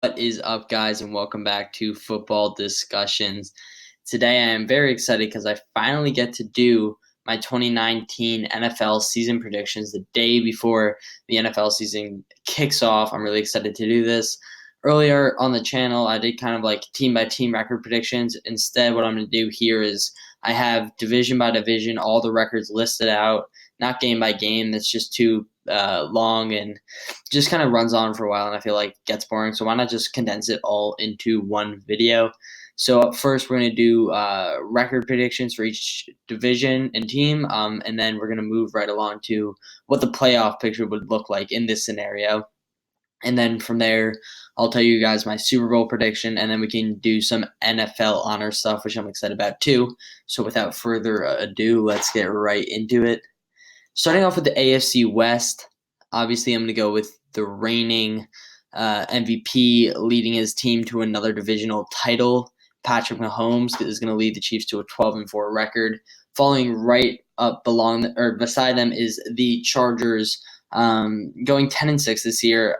What is up, guys, and welcome back to Football Discussions. Today, I am very excited because I finally get to do my 2019 NFL season predictions the day before the NFL season kicks off. I'm really excited to do this. Earlier on the channel, I did kind of like team by team record predictions. Instead, what I'm going to do here is I have division by division, all the records listed out, not game by game. That's just too long and just kind of runs on for a while, and I feel like gets boring. So why not just condense it all into one video? So up first, we're going to do record predictions for each division and team, and then we're going to move right along to what the playoff picture would look like in this scenario. And then from there, I'll tell you guys my Super Bowl prediction, and then we can do some NFL honor stuff, which I'm excited about too. So without further ado, let's get right into it. Starting off with the AFC West, obviously I'm going to go with the reigning MVP leading his team to another divisional title. Patrick Mahomes is going to lead the Chiefs to a 12-4 record. Following right up beside them is the Chargers, going 10-6 this year.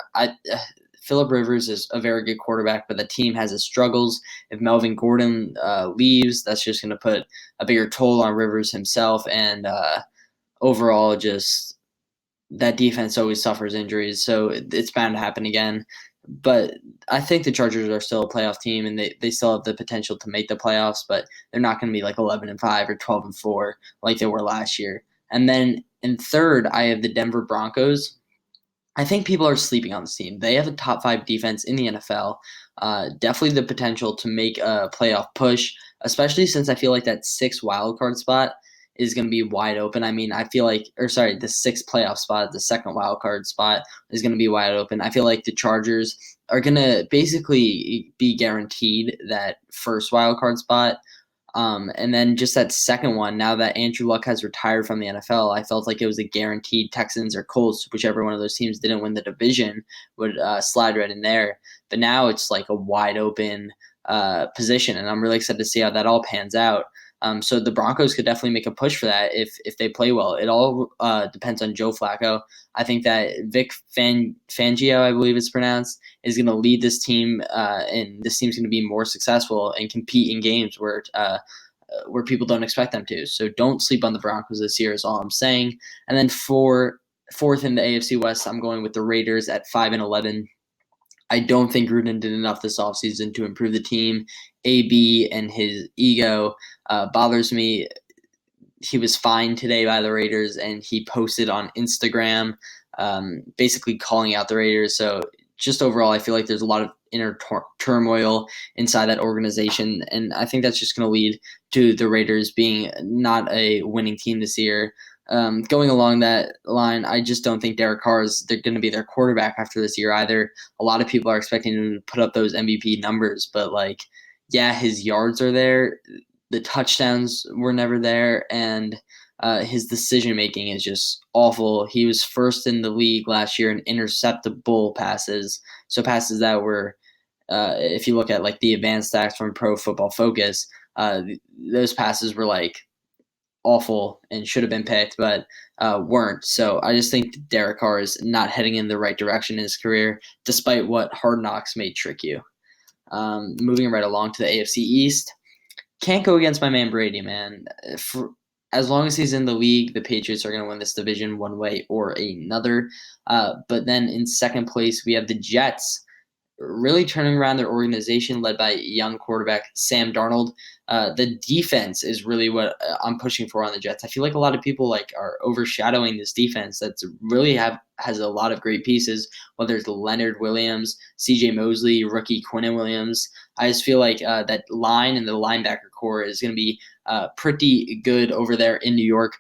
Philip Rivers is a very good quarterback, but the team has its struggles. If Melvin Gordon leaves, that's just going to put a bigger toll on Rivers himself, and overall, just that defense always suffers injuries, so it's bound to happen again. But I think the Chargers are still a playoff team, and they still have the potential to make the playoffs, but they're not going to be like 11-5 or 12-4 like they were last year. And then in third, I have the Denver Broncos. I think people are sleeping on this team. They have a top 5 defense in the NFL. Definitely the potential to make a playoff push, especially since I feel like that 6th wildcard spot is going to be wide open. I mean, I feel like, the 6th playoff spot, the 2nd wildcard spot is going to be wide open. I feel like the Chargers are going to basically be guaranteed that 1st wildcard spot. And then just that second one, now that Andrew Luck has retired from the NFL, I felt like it was a guaranteed Texans or Colts, whichever one of those teams didn't win the division, would slide right in there. But now it's like a wide open position, and I'm really excited to see how that all pans out. So the Broncos could definitely make a push for that if they play well. It all depends on Joe Flacco. I think that Vic Fangio, I believe it's pronounced, is going to lead this team, and this team's going to be more successful and compete in games where people don't expect them to. So don't sleep on the Broncos this year is all I'm saying. And then for fourth in the AFC West, I'm going with the Raiders at 5-11. I don't think Gruden did enough this offseason to improve the team. AB and his ego bothers me. He was fined today by the Raiders, and he posted on Instagram basically calling out the Raiders. So just overall, I feel like there's a lot of inner turmoil inside that organization, and I think that's just going to lead to the Raiders being not a winning team this year. Going along that line, I just don't think Derek Carr is going to be their quarterback after this year either. A lot of people are expecting him to put up those MVP numbers, but yeah, his yards are there. The touchdowns were never there, and his decision making is just awful. He was first in the league last year in interceptable passes, so passes that were, if you look at like the advanced stats from Pro Football Focus, those passes were like awful and should have been picked, but weren't. So I just think Derek Carr is not heading in the right direction in his career, despite what Hard Knocks may trick you. Moving right along to the AFC East, can't go against my man Brady, man. As long as he's in the league, the Patriots are going to win this division one way or another. But then in second place, we have the Jets, really turning around their organization led by young quarterback Sam Darnold. The defense is really what I'm pushing for on the Jets. I feel like a lot of people are overshadowing this defense that's really has a lot of great pieces, whether it's Leonard Williams, CJ Mosley, rookie Quinnen Williams. I just feel like that line and the linebacker core is going to be pretty good over there in New York.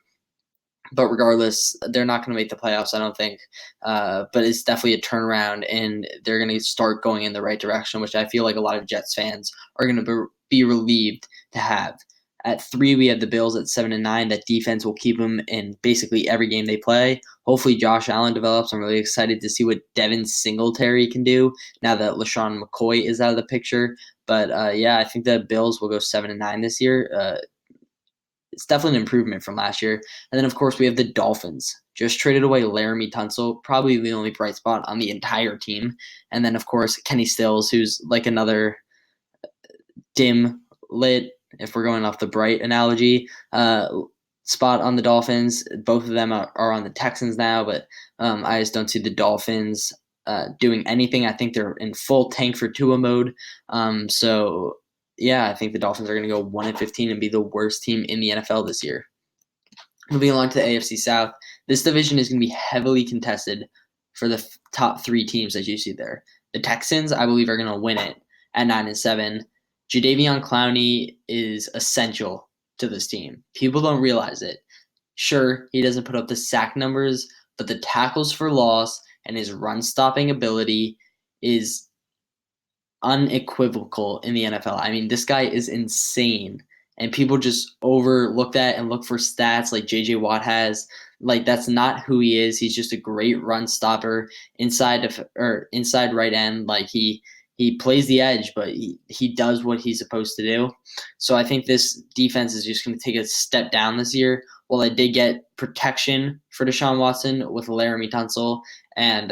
But regardless, they're not going to make the playoffs, I don't think. But it's definitely a turnaround, and they're going to start going in the right direction, which I feel like a lot of Jets fans are going to be relieved to have. At 3, we have the Bills at 7-9. That defense will keep them in basically every game they play. Hopefully, Josh Allen develops. I'm really excited to see what Devin Singletary can do now that LaShawn McCoy is out of the picture. But yeah, I think the Bills will go 7-9 this year. it's definitely an improvement from last year. And then, of course, we have the Dolphins. Just traded away Laramie Tunsil, probably the only bright spot on the entire team. And then, of course, Kenny Stills, who's like another dim lit, if we're going off the bright analogy, spot on the Dolphins. Both of them are on the Texans now, but I just don't see the Dolphins doing anything. I think they're in full tank for Tua mode. So yeah, I think the Dolphins are going to go 1-15 and be the worst team in the NFL this year. Moving along to the AFC South, this division is going to be heavily contested for the top three teams that you see there. The Texans, I believe, are going to win it at 9-7. Jadeveon Clowney is essential to this team. People don't realize it. Sure, he doesn't put up the sack numbers, but the tackles for loss and his run-stopping ability is unequivocal in the NFL. I mean, this guy is insane. And people just overlook that and look for stats like J.J. Watt has. Like, that's not who he is. He's just a great run stopper inside right end. Like, he plays the edge, but he does what he's supposed to do. So I think this defense is just going to take a step down this year. While I did get protection for Deshaun Watson with Laramie Tunsil, and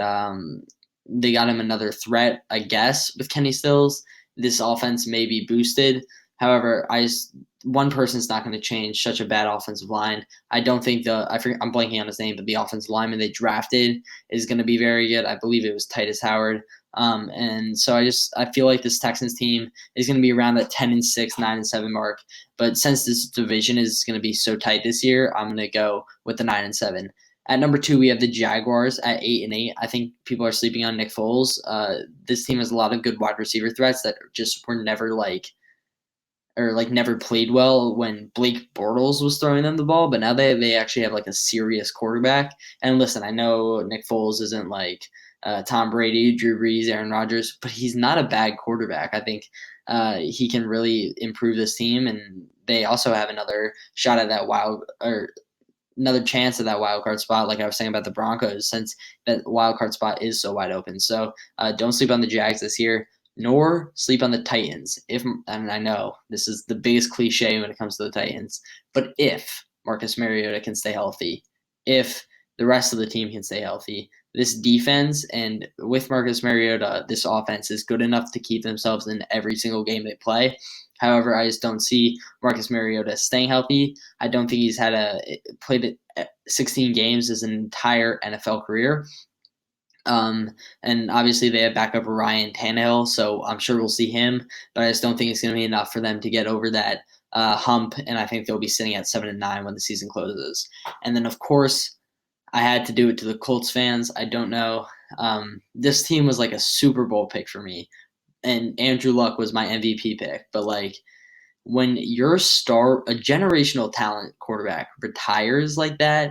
they got him another threat, I guess, with Kenny Stills, this offense may be boosted. However, one person's not going to change such a bad offensive line. I don't think I'm blanking on his name, but the offensive lineman they drafted is going to be very good. I believe it was Titus Howard. And so I feel like this Texans team is going to be around that 10-6, 9-7 mark. But since this division is going to be so tight this year, I'm going to go with the 9-7. At number 2, we have the Jaguars at 8-8. I think people are sleeping on Nick Foles. This team has a lot of good wide receiver threats that just were never never played well when Blake Bortles was throwing them the ball, but now they actually have like a serious quarterback. And listen, I know Nick Foles isn't like Tom Brady, Drew Brees, Aaron Rodgers, but he's not a bad quarterback. I think he can really improve this team, and they also have another shot at that another chance at that wild card spot, like I was saying about the Broncos, since that wild card spot is so wide open. So don't sleep on the Jags this year, nor sleep on the Titans. And I know this is the biggest cliche when it comes to the Titans, but if Marcus Mariota can stay healthy, if the rest of the team can stay healthy, this defense and with Marcus Mariota, this offense is good enough to keep themselves in every single game they play. However, I just don't see Marcus Mariota staying healthy. I don't think he's played 16 games his entire NFL career. And obviously they have backup Ryan Tannehill, so I'm sure we'll see him, but I just don't think it's going to be enough for them to get over that hump, and I think they'll be sitting at 7-9 when the season closes. And then, of course, I had to do it to the Colts fans. I don't know. This team was like a Super Bowl pick for me, and Andrew Luck was my MVP pick, but like when your a generational talent quarterback retires like that,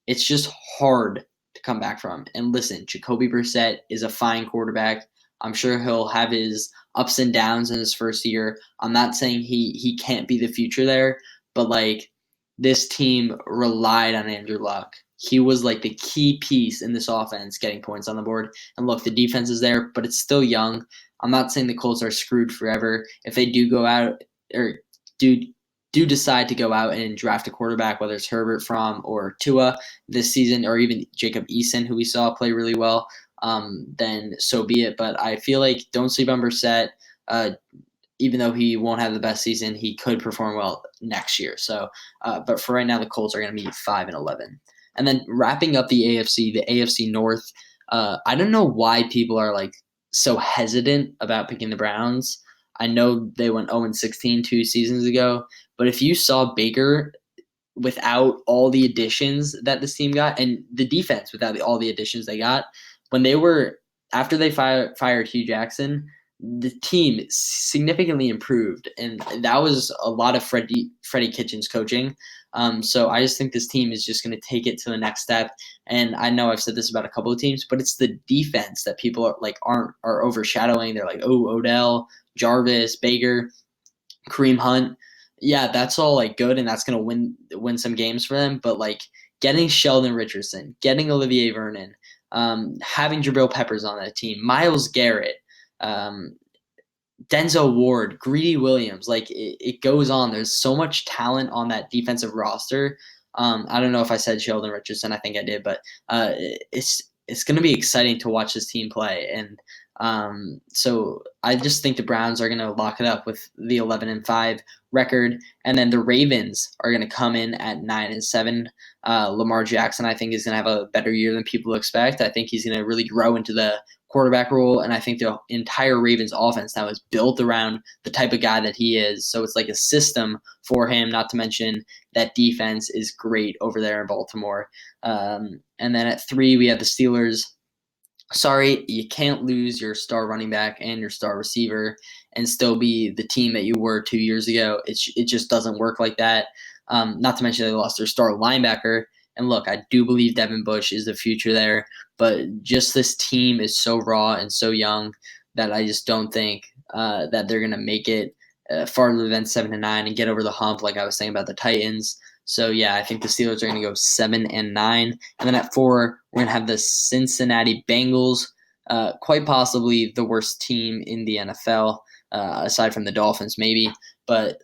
it's just hard to come back from. And listen, Jacoby Brissett is a fine quarterback. I'm sure he'll have his ups and downs in his first year. I'm not saying he can't be the future there, but like this team relied on Andrew Luck. He was like the key piece in this offense getting points on the board. And look, the defense is there, but it's still young. I'm not saying the Colts are screwed forever. If they do go out or do decide to go out and draft a quarterback, whether it's Herbert Fromm or Tua this season, or even Jacob Eason, who we saw play really well, then so be it. But I feel like don't sleep on Brissett. Even though he won't have the best season, he could perform well next year. So, but for right now, the Colts are going to be 5-11. And then wrapping up the AFC North, I don't know why people are like so hesitant about picking the Browns. I know they went 0-16 2 seasons ago, but if you saw Baker without all the additions that this team got, and the defense without all the additions they got, after they fired Hugh Jackson, the team significantly improved, and that was a lot of Freddie Kitchens coaching. So I just think this team is just going to take it to the next step. And I know I've said this about a couple of teams, but it's the defense that people are overshadowing. They're like, oh, Odell, Jarvis, Baker, Kareem Hunt. Yeah, that's all like good, and that's going to win some games for them. But like getting Sheldon Richardson, getting Olivier Vernon, having Jabril Peppers on that team, Myles Garrett, Denzel Ward, Greedy Williams, like it goes on. There's so much talent on that defensive roster. I don't know if I said Sheldon Richardson. I think I did, but it's going to be exciting to watch this team play. And so I just think the Browns are going to lock it up with the 11-5 record, and then the Ravens are going to come in at 9-7. Lamar Jackson, I think, is going to have a better year than people expect. I think he's going to really grow into the quarterback role, and I think the entire Ravens offense now is built around the type of guy that he is. So it's like a system for him, not to mention that defense is great over there in Baltimore. And then at 3, we have the Steelers. Sorry, you can't lose your star running back and your star receiver and still be the team that you were 2 years ago. It just doesn't work like that. Not to mention they lost their star linebacker. And look, I do believe Devin Bush is the future there, but just this team is so raw and so young that I just don't think that they're going to make it farther than 7-9 and get over the hump, like I was saying about the Titans. So yeah, I think the Steelers are going to go 7-9, and then at 4, we're going to have the Cincinnati Bengals, quite possibly the worst team in the NFL, aside from the Dolphins, maybe, but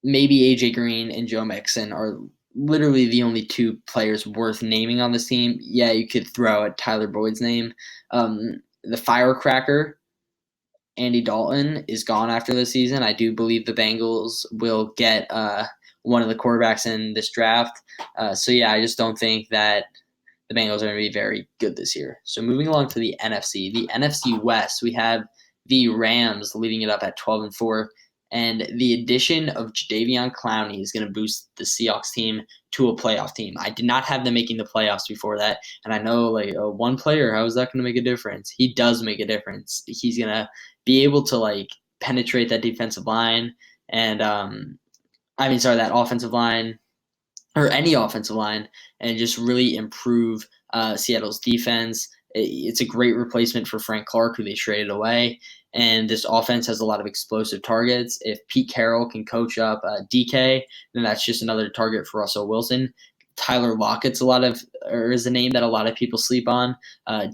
maybe AJ Green and Joe Mixon are literally the only 2 players worth naming on this team. Yeah, you could throw out Tyler Boyd's name. The firecracker, Andy Dalton, is gone after the season. I do believe the Bengals will get one of the quarterbacks in this draft. So yeah, I just don't think that the Bengals are going to be very good this year. So moving along to the NFC. The NFC West, we have the Rams leading it up at 12-4. And the addition of Jadeveon Clowney is going to boost the Seahawks team to a playoff team. I did not have them making the playoffs before that. And I know, like, one player, how is that going to make a difference? He does make a difference. He's going to be able to, like, penetrate that defensive line and, that offensive line, or any offensive line, and just really improve Seattle's defense. It's a great replacement for Frank Clark, who they traded away. And this offense has a lot of explosive targets. If Pete Carroll can coach up DK, then that's just another target for Russell Wilson. Tyler Lockett's is a name that a lot of people sleep on.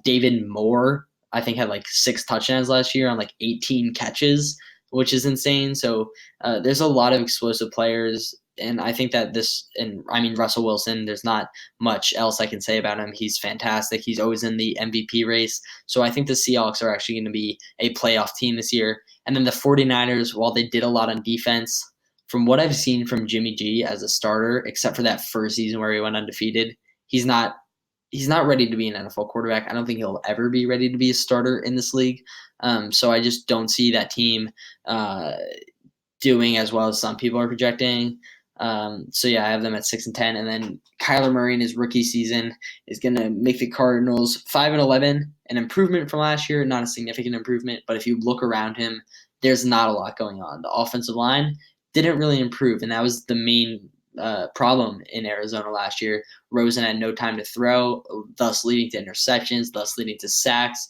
David Moore, I think, had like 6 touchdowns last year on like 18 catches, which is insane. So there's a lot of explosive players. And I think that Russell Wilson, there's not much else I can say about him. He's fantastic. He's always in the MVP race. So I think the Seahawks are actually going to be a playoff team this year. And then the 49ers, while they did a lot on defense, from what I've seen from Jimmy G as a starter, except for that first season where he went undefeated, he's not ready to be an NFL quarterback. I don't think he'll ever be ready to be a starter in this league. So I just don't see that team doing as well as some people are projecting. So yeah, I have them at 6-10, and then Kyler Murray in his rookie season is going to make the Cardinals 5-11, an improvement from last year, not a significant improvement, but if you look around him, there's not a lot going on. The offensive line didn't really improve, and that was the main problem in Arizona last year. Rosen had no time to throw, thus leading to interceptions, thus leading to sacks.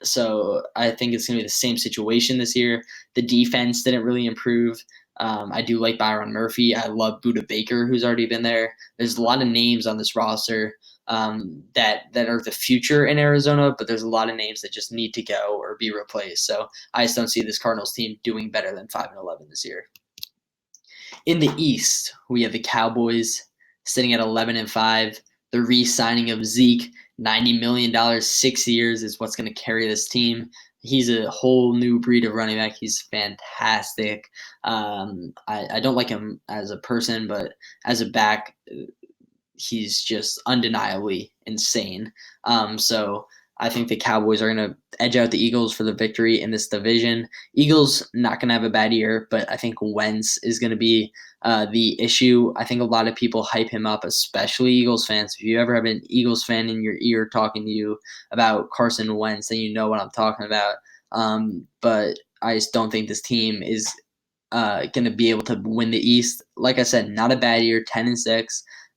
So I think it's going to be the same situation this year. The defense didn't really improve. I do like Byron Murphy. I love Budda Baker, who's already been there. There's a lot of names on this roster that are the future in Arizona, but there's a lot of names that just need to go or be replaced. So I just don't see this Cardinals team doing better than 5-11 this year. In the East, we have the Cowboys sitting at 11-5. The re-signing of Zeke, $90 million, 6 years, is what's going to carry this team. He's a whole new breed of running back. He's fantastic. I don't like him as a person, but as a back, he's just undeniably insane. So I think the Cowboys are going to edge out the Eagles for the victory in this division. Eagles not going to have a bad year, but I think Wentz is going to be the issue. I think a lot of people hype him up, especially Eagles fans. If you ever have an Eagles fan in your ear talking to you about Carson Wentz, then you know what I'm talking about. But I just don't think this team is going to be able to win the East. Like I said, not a bad year, 10-6.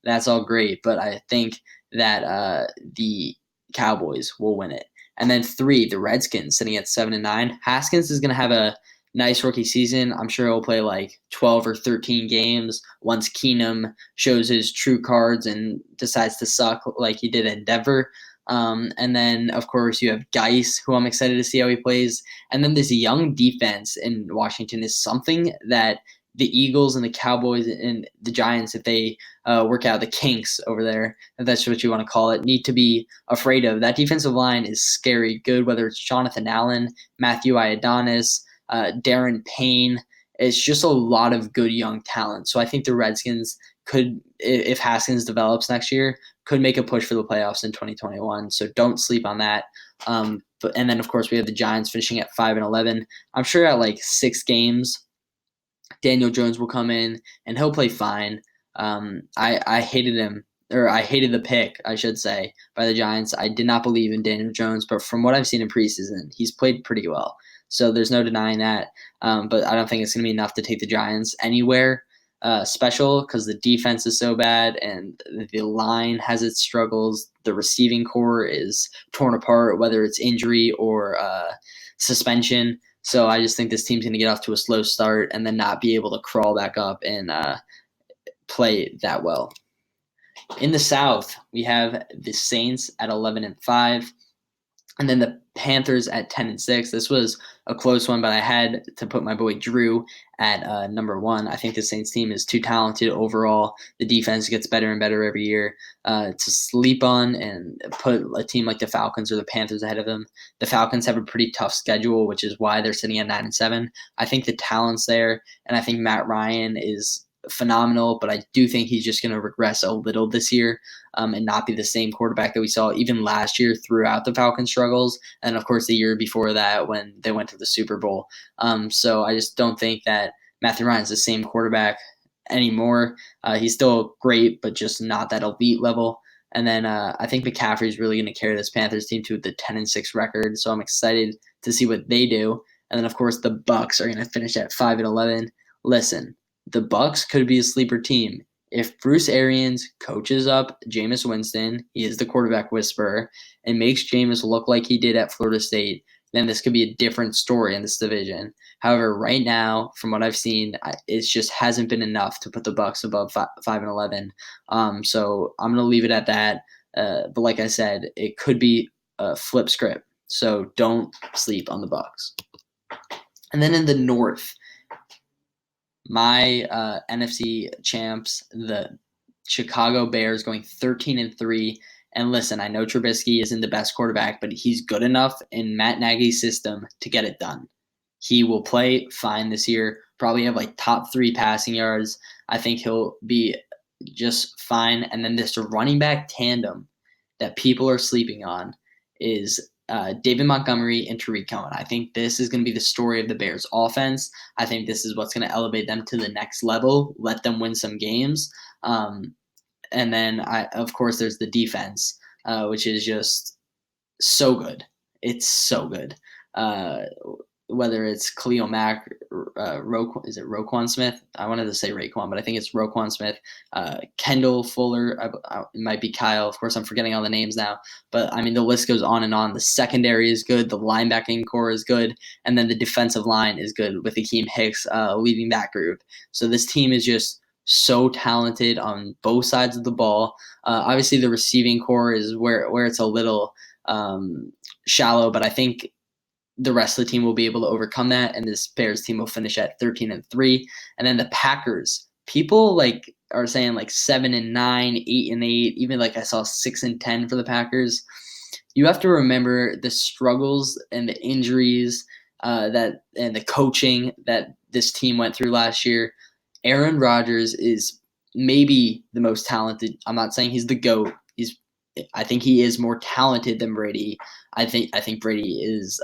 That's all great, but I think that the Cowboys will win it. And then 3, the Redskins sitting at 7-9. Haskins is going to have a nice rookie season. I'm sure he'll play like 12 or 13 games once Keenum shows his true cards and decides to suck like he did in Denver. And then, of course, you have Geis, who I'm excited to see how he plays. And then this young defense in Washington is something that the Eagles and the Cowboys and the Giants, if they work out the kinks over there, if that's what you want to call it, need to be afraid of. That defensive line is scary good, whether it's Jonathan Allen, Matthew Iodonis, Darren Payne. It's just a lot of good young talent. So I think the Redskins could, if Haskins develops next year, could make a push for the playoffs in 2021. So don't sleep on that. And then, of course, we have the Giants finishing at 5-11. I'm sure at like 6 games, Daniel Jones will come in and he'll play fine. I hated him, or I hated the pick, I should say, by the Giants. I did not believe in Daniel Jones, but from what I've seen in preseason, he's played pretty well. So there's no denying that. But I don't think it's going to be enough to take the Giants anywhere special, because the defense is so bad and the line has its struggles. The receiving core is torn apart, whether it's injury or suspension. So I just think this team's going to get off to a slow start and then not be able to crawl back up and play that well. In the South, we have the Saints at 11-5, and then the Panthers at 10-6. This was a close one, but I had to put my boy Drew at number 1. I think the Saints team is too talented overall. The defense gets better and better every year to sleep on and put a team like the Falcons or the Panthers ahead of them. The Falcons have a pretty tough schedule, which is why they're sitting at 9-7. I think the talent's there, and I think Matt Ryan is phenomenal, but I do think he's just going to regress a little this year and not be the same quarterback that we saw even last year throughout the Falcons struggles, and of course the year before that when they went to the Super Bowl. So I just don't think that Matthew Ryan's the same quarterback anymore. He's still great, but just not that elite level. And then I think McCaffrey's really going to carry this Panthers team to the 10-6 record, so I'm excited to see what they do. And then, of course, the Bucs are going to finish at 5-11. Listen, the Bucs could be a sleeper team. If Bruce Arians coaches up Jameis Winston, he is the quarterback whisperer, and makes Jameis look like he did at Florida State, then this could be a different story in this division. However, right now, from what I've seen, it just hasn't been enough to put the Bucs above 5-11. So I'm going to leave it at that. But like I said, it could be a flip script. So don't sleep on the Bucs. And then in the North, my NFC champs, the Chicago Bears, going 13-3. And listen, I know Trubisky isn't the best quarterback, but he's good enough in Matt Nagy's system to get it done. He will play fine this year, probably have like top 3 passing yards. I think he'll be just fine. And then this running back tandem that people are sleeping on is David Montgomery and Tariq Cohen. I think this is going to be the story of the Bears offense. I think this is what's going to elevate them to the next level, let them win some games. And then, of course, there's the defense, which is just so good. It's so good. Whether it's Khalil Mack, is it Roquan Smith? I wanted to say Raekwon, but I think it's Roquan Smith. Kendall Fuller, it might be Kyle. Of course, I'm forgetting all the names now. But, I mean, the list goes on and on. The secondary is good. The linebacking core is good. And then the defensive line is good with Akeem Hicks leading that group. So this team is just so talented on both sides of the ball. Obviously, the receiving core is where it's a little shallow, but I think the rest of the team will be able to overcome that, and this Bears team will finish at 13-3. And then the Packers, people are saying 7-9, 8-8, even I saw 6-10 for the Packers. You have to remember the struggles and the injuries and the coaching that this team went through last year. Aaron Rodgers is maybe the most talented. I'm not saying he's the GOAT. I think he is more talented than Brady. I think Brady is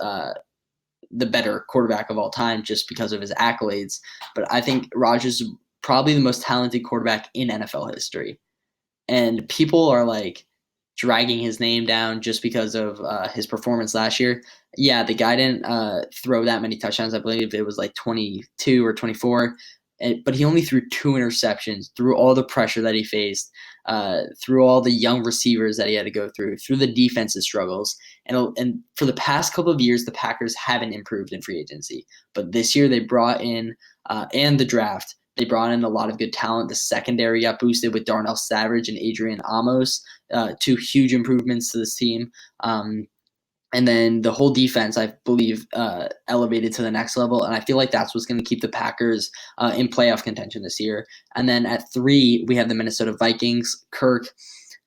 the better quarterback of all time just because of his accolades. But I think Rodgers is probably the most talented quarterback in NFL history. And people are dragging his name down just because of his performance last year. Yeah, the guy didn't throw that many touchdowns. I believe it was 22 or 24. But he only threw 2 interceptions through all the pressure that he faced, through all the young receivers that he had to go through the defensive struggles. And for the past couple of years, the Packers haven't improved in free agency. But this year they brought in, and the draft, They brought in a lot of good talent. The secondary got boosted with Darnell Savage and Adrian Amos, two huge improvements to this team. And then the whole defense, I believe, elevated to the next level. And I feel like that's what's going to keep the Packers in playoff contention this year. And then at 3, we have the Minnesota Vikings. Kirk,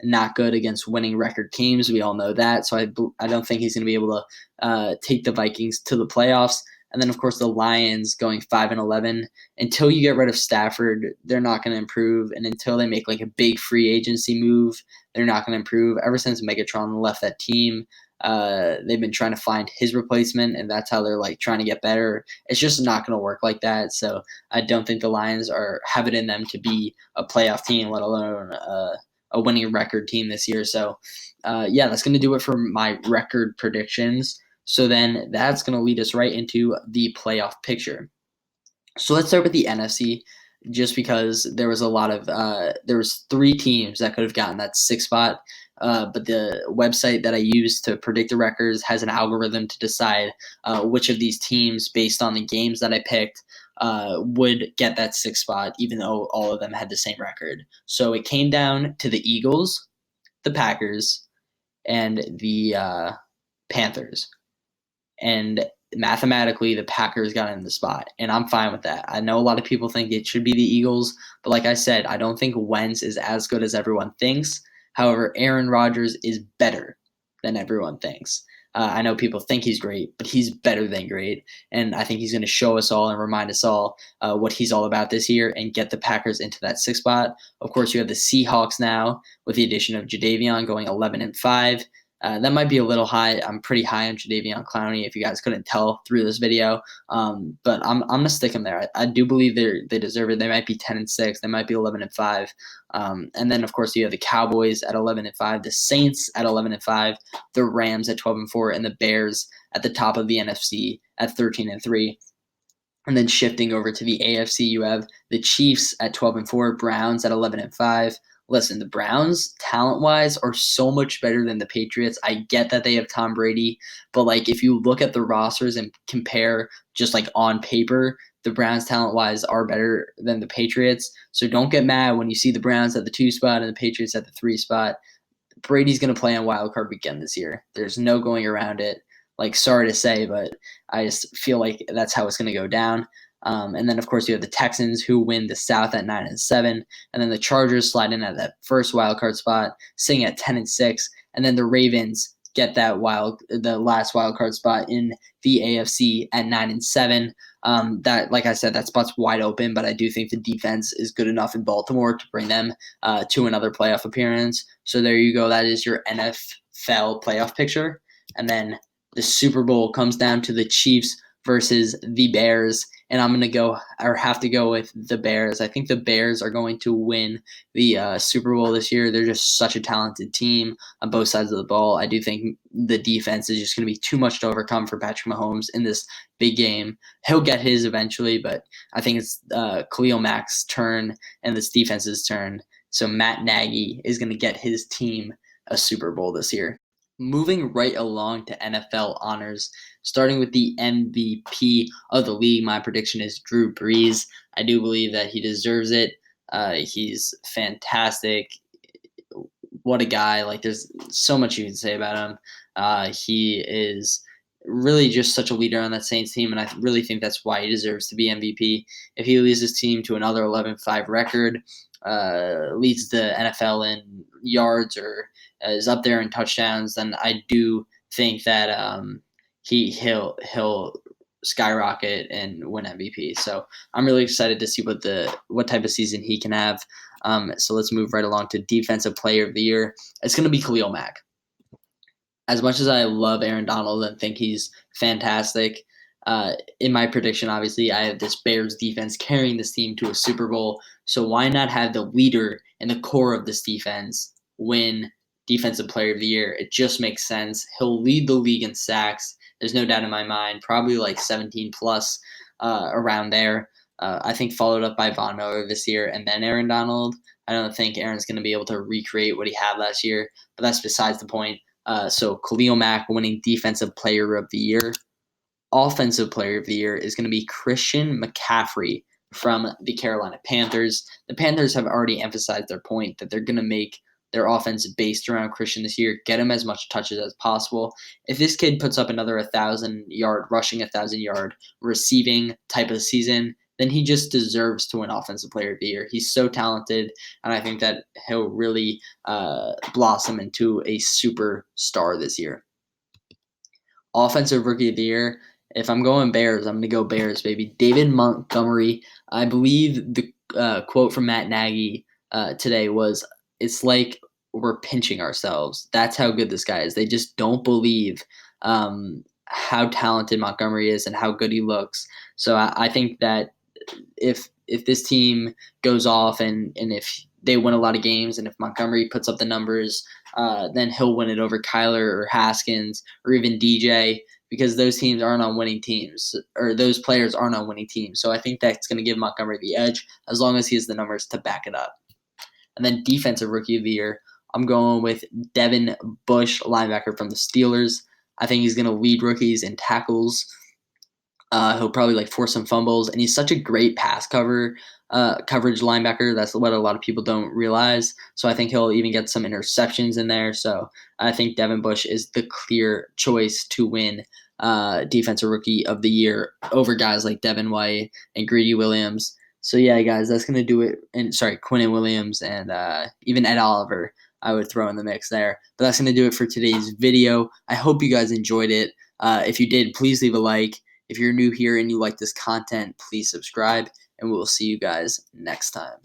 not good against winning record teams. We all know that. So I don't think he's going to be able to take the Vikings to the playoffs. And then, of course, the Lions going 5-11. Until you get rid of Stafford, they're not going to improve. And until they make like a big free agency move, they're not going to improve. Ever since Megatron left that team, they've been trying to find his replacement, and that's how they're like trying to get better. It's just not going to work like that. So I don't think the Lions have it in them to be a playoff team, let alone a winning record team this year. So yeah, that's going to do it for my record predictions. So then that's going to lead us right into the playoff picture. So let's start with the NFC, just because there was a lot of there was 3 teams that could have gotten that 6th spot. But the website that I use to predict the records has an algorithm to decide which of these teams, based on the games that I picked, would get that 6th spot, even though all of them had the same record. So it came down to the Eagles, the Packers, and the Panthers. And mathematically, the Packers got in the spot, and I'm fine with that. I know a lot of people think it should be the Eagles, but like I said, I don't think Wentz is as good as everyone thinks. However, Aaron Rodgers is better than everyone thinks. I know people think he's great, but he's better than great, and I think he's going to show us all and remind us all what he's all about this year and get the Packers into that 6th spot. Of course, you have the Seahawks now with the addition of Jadeveon going 11-5. That might be a little high. I'm pretty high on Jadeveon Clowney, if you guys couldn't tell through this video. But I'm gonna stick them there. I do believe they deserve it. They might be 10-6. They might be 11-5. And then of course you have the Cowboys at 11-5, the Saints at 11-5, the Rams at 12-4, and the Bears at the top of the NFC at 13-3. And then shifting over to the AFC, you have the Chiefs at 12-4, Browns at 11-5. Listen, the Browns, talent-wise, are so much better than the Patriots. I get that they have Tom Brady, but like if you look at the rosters and compare just like on paper, the Browns, talent-wise, are better than the Patriots. So don't get mad when you see the Browns at the 2 spot and the Patriots at the 3 spot. Brady's going to play on Wild Card Weekend this year. There's no going around it. Like, sorry to say, but I just feel like that's how it's going to go down. And then, of course, you have the Texans, who win the South at 9-7, and then the Chargers slide in at that first wild card spot, sitting at 10-6, and then the Ravens get the last wild card spot in the AFC at 9-7. That, like I said, that spot's wide open, but I do think the defense is good enough in Baltimore to bring them to another playoff appearance. So there you go. That is your NFL playoff picture. And then the Super Bowl comes down to the Chiefs versus the Bears, and I'm going to have to go with the Bears. I think the Bears are going to win the Super Bowl this year. They're just such a talented team on both sides of the ball. I do think the defense is just going to be too much to overcome for Patrick Mahomes in this big game. He'll get his eventually, but I think it's Khalil Mack's turn and this defense's turn. So Matt Nagy is going to get his team a Super Bowl this year. Moving right along to NFL honors, starting with the MVP of the league, my prediction is Drew Brees. I do believe that he deserves it. He's fantastic. What a guy. Like, there's so much you can say about him. He is really just such a leader on that Saints team, and I really think that's why he deserves to be MVP. If he leads his team to another 11-5 record, leads the NFL in yards or is up there in touchdowns, then I do think that he'll skyrocket and win MVP. So I'm really excited to see what type of season he can have. So let's move right along to Defensive Player of the Year. It's going to be Khalil Mack. As much as I love Aaron Donald and think he's fantastic, in my prediction, obviously, I have this Bears defense carrying this team to a Super Bowl. So why not have the leader and the core of this defense win Defensive Player of the Year? It just makes sense. He'll lead the league in sacks. There's no doubt in my mind. Probably like 17 plus around there. I think followed up by Von Miller this year and then Aaron Donald. I don't think Aaron's going to be able to recreate what he had last year, but that's besides the point. So Khalil Mack winning Defensive Player of the Year. Offensive Player of the Year is going to be Christian McCaffrey from the Carolina Panthers. The Panthers have already emphasized their point that they're going to make their offense based around Christian this year, get him as much touches as possible. If this kid puts up another 1,000-yard rushing, 1,000-yard receiving type of season, then he just deserves to win Offensive Player of the Year. He's so talented, and I think that he'll really blossom into a superstar this year. Offensive Rookie of the Year. If I'm going Bears, I'm going to go Bears, baby. David Montgomery. I believe the quote from Matt Nagy today was, "It's like we're pinching ourselves." That's how good this guy is. They just don't believe how talented Montgomery is and how good he looks. So I think that if this team goes off and if they win a lot of games and if Montgomery puts up the numbers, then he'll win it over Kyler or Haskins or even DJ, because those teams aren't on winning teams, or those players aren't on winning teams. So I think that's going to give Montgomery the edge as long as he has the numbers to back it up. And then Defensive Rookie of the Year, I'm going with Devin Bush, linebacker from the Steelers. I think he's going to lead rookies in tackles. He'll probably force some fumbles, and he's such a great pass coverage linebacker. That's what a lot of people don't realize. So I think he'll even get some interceptions in there. So I think Devin Bush is the clear choice to win Defensive Rookie of the Year over guys like Devin White and Greedy Williams. So yeah, guys, that's gonna do it. And Quinnen Williams and even Ed Oliver, I would throw in the mix there. But that's gonna do it for today's video. I hope you guys enjoyed it. If you did, please leave a like. If you're new here and you like this content, please subscribe, and we'll see you guys next time.